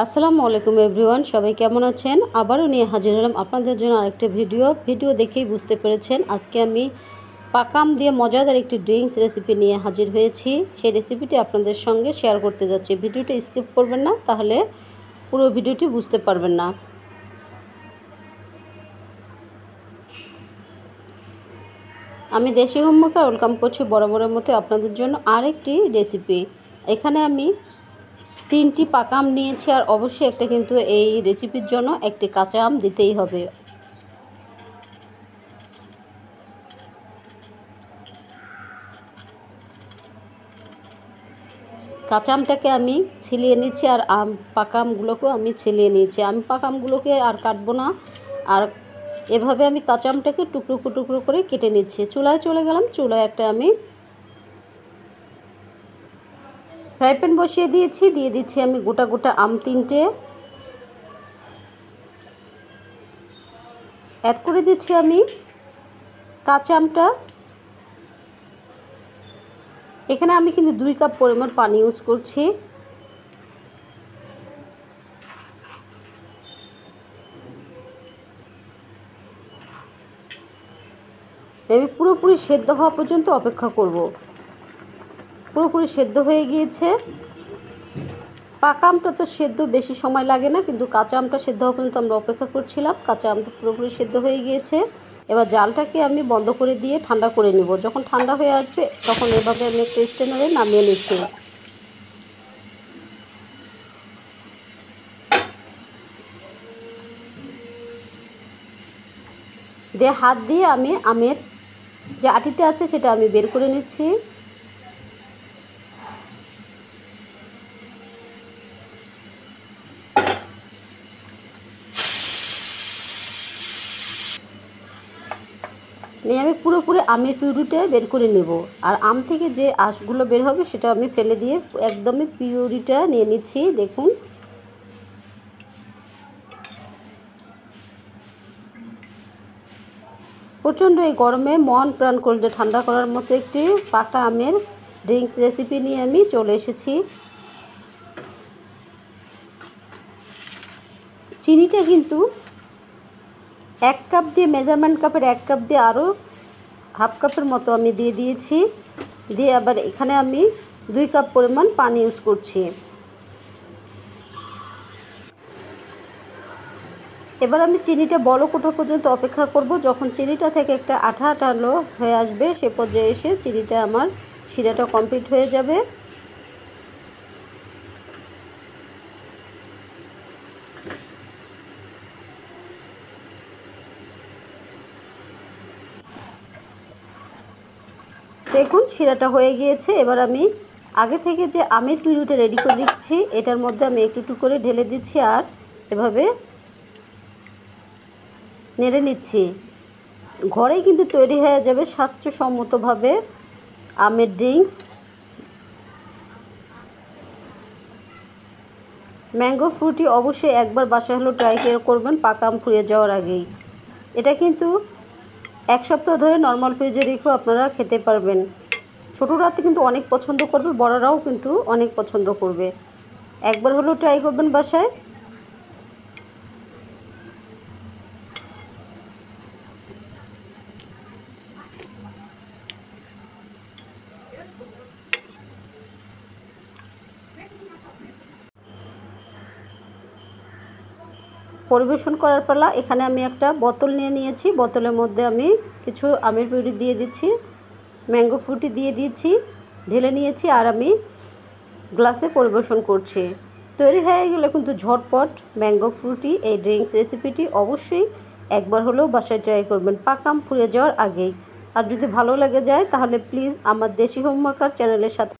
আসসালামু আলাইকুম এভরিওয়ান, সবাই কেমন আছেন? আবারও নিয়ে হাজির হলাম আপনাদের জন্য আরেকটা ভিডিও দেখেই বুঝতে পেরেছেন আজকে আমি পাকাম দিয়ে মজাদার একটি ড্রিঙ্কস রেসিপি নিয়ে হাজির হয়েছি। সেই রেসিপিটি আপনাদের সঙ্গে শেয়ার করতে যাচ্ছি। ভিডিওটি স্কিপ করবেন না, তাহলে পুরো ভিডিওটি বুঝতে পারবেন না। আমি দেশি হোমমেকার ওয়েলকাম করছি বরাবরের মতো আপনাদের জন্য আরেকটি রেসিপি। এখানে আমি 3টি পাকা আম নিয়েছি, আর অবশ্যই একটা কিন্তু এই রেসিপির জন্য একটি কাঁচা আম দিতেই হবে। কাঁচা আমটাকে আমি ছিলিয়ে নিচ্ছি, আর পাকা আমগুলোকেও আমি ছিলিয়ে নিয়েছি। আমি পাকা আমগুলোকে আর কাটবো না, আর এভাবে আমি কাঁচা আমটাকে টুকরো টুকরো করে কেটে নিচ্ছি। চুলায় চলে গেলাম। চুলায় একটা আমি ফ্রাই প্যান বসিয়ে দিয়েছি। দিয়ে দিচ্ছি আমি গোটা গোটা আম 3টে, অ্যাড করে দিচ্ছি আমি কাঁচা আমটা। এখানে আমি কিন্তু 2 কাপ পরিমাণ পানি ইউজ করছি। আমি পুরোপুরি সেদ্ধ হওয়া পর্যন্ত অপেক্ষা করব। পুরোপুরি সেদ্ধ হয়ে গিয়েছে। পাকা আমটা তো সেদ্ধ বেশি সময় লাগে না, কিন্তু কাঁচা আমটা সেদ্ধ হওয়া পর্যন্ত আমরা অপেক্ষা করছিলাম। কাঁচা আমটা পুরোপুরি সেদ্ধ হয়ে গিয়েছে। এবার জালটাকে আমি বন্ধ করে দিয়ে ঠান্ডা করে নেব। যখন ঠান্ডা হয়ে আসবে তখন এভাবে আমি একটা স্ট্রেনারে নামিয়ে নিচ্ছি। দিয়ে হাত দিয়ে আমি আমের যে আটিটা আছে সেটা আমি বের করে নিচ্ছি। নিয়ে আমি পুরোপুরি আমের পিউরিটা বের করে নেব। আর আম থেকে যে আঁশগুলো বের হবে সেটা আমি ফেলে দিয়ে একদমই পিউরিটা নিয়ে নিচ্ছি। দেখুন, প্রচণ্ড এই গরমে মন প্রাণ কলজা ঠান্ডা করার মতো একটি পাকা আমের ড্রিঙ্কস রেসিপি নিয়ে আমি চলে এসেছি। চিনিটা কিন্তু 1 কাপ দিয়ে, মেজারমেন্ট কাপের 1 কাপ দিয়ে আরও হাফ কাপের মতো আমি দিয়ে দিয়েছি। দিয়ে আবার এখানে আমি 2 কাপ পরিমাণ পানি ইউজ করছি। এবার আমি চিনিটা বলক ওঠা পর্যন্ত অপেক্ষা করব। যখন চিনিটা থেকে একটা আঠা আঠালো হয়ে আসবে সে পর্যায়ে এসে চিনিটা আমার শিরাটা কমপ্লিট হয়ে যাবে। দেখুন শিরাটা হয়ে গিয়েছে। এবার আমি আগে থেকে যে আমের পিউরিটা রেডি করে দিচ্ছি এটার মধ্যে আমি একটু একটু করে ঢেলে দিচ্ছি, আর এভাবে নেড়ে নিচ্ছি। ঘরেই কিন্তু তৈরি হয়ে যাবে স্বাস্থ্যসম্মতভাবে আমের ড্রিঙ্কস। ম্যাঙ্গো ফ্রুটি অবশ্যই একবার বাসায় হলেও ট্রাই করবেন পাকা আম ফুরিয়ে যাওয়ার আগেই। এটা কিন্তু 1 সপ্তাহ ধরে নর্মাল ফ্রিজে রেখেও আপনারা খেতে পারবেন। ছোটরা তো কিন্তু অনেক পছন্দ করবে, বড়রাও কিন্তু অনেক পছন্দ করবে। একবার হলেও ট্রাই করবেন বাসায়। পরিবেশন করার পালা। এখানে আমি একটা বোতল নিয়ে নিয়েছি। বোতলের মধ্যে আমি কিছু আমের পিউরি দিয়ে দিচ্ছি, ম্যাঙ্গো ফ্রুটি দিয়ে দিচ্ছি, ঢেলে নিয়েছি, আর আমি গ্লাসে পরিবেশন করছি। তৈরি হয়ে গেলে কিন্তু ঝটপট ম্যাঙ্গো ফ্রুটি এই ড্রিঙ্কস রেসিপিটি অবশ্যই একবার হলেও বাসায় ট্রাই করবেন পাকা আম ফুরিয়ে যাওয়ার আগেই। আর যদি ভালো লেগে যায় তাহলে প্লিজ আমার দেশি হোমমেকার চ্যানেলের সাথে